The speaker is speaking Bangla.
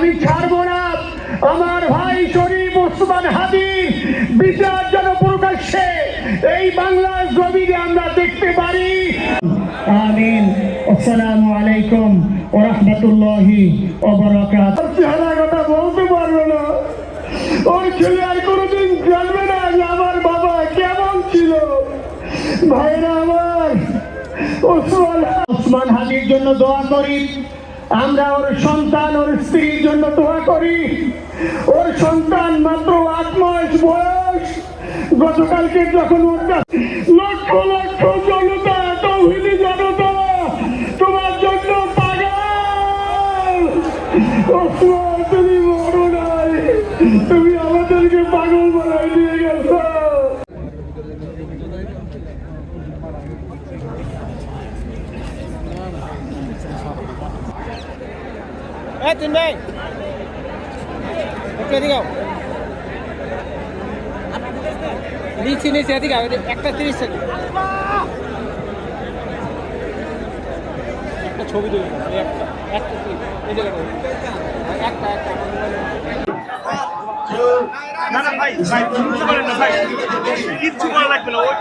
আমি ছাড়বো না। আমার ভাই শরীফ ওসমান হাদি বিচার যেন প্রকাশ্যে এই বাংলার জমিনে আমরা দেখতে পারি। আমিন। আসসালামু আলাইকুম ওয়া রাহমাতুল্লাহি ওয়া বারাকাতুহু। চেহারা কথা বলতে পারবে না, ওর ছেলে আর কোনোদিন জানবে না যে আমার বাবা কেমন ছিল। ভাইরা আমার, ওসমান হাদির জন্য দোয়া করি। আমরা ওর সন্তান, ওর স্ত্রীর জন্য দোয়া করি। ওর সন্তান মাত্র 8 মাস বয়স। গতকালকে যখন ওর লক্ষ লক্ষ জনতা, তৌহিদি জনতা তোমার জন্য পাগল। ওসমান, তুমি মরো নাই, তুমি আমাদেরকে পাগল বানাই দিয়ে গেছো। তিন ভাই একটু এদিকে নিচে নিচে এদিকে একটা 30 সেকেন্ড একটা ছবি তুলি একটা একটা এই জায়গাটা একটা একটা না না ভাই ভাই কিচ্ছু করেন না ভাই, কিচ্ছু করা লাগবে না। ওই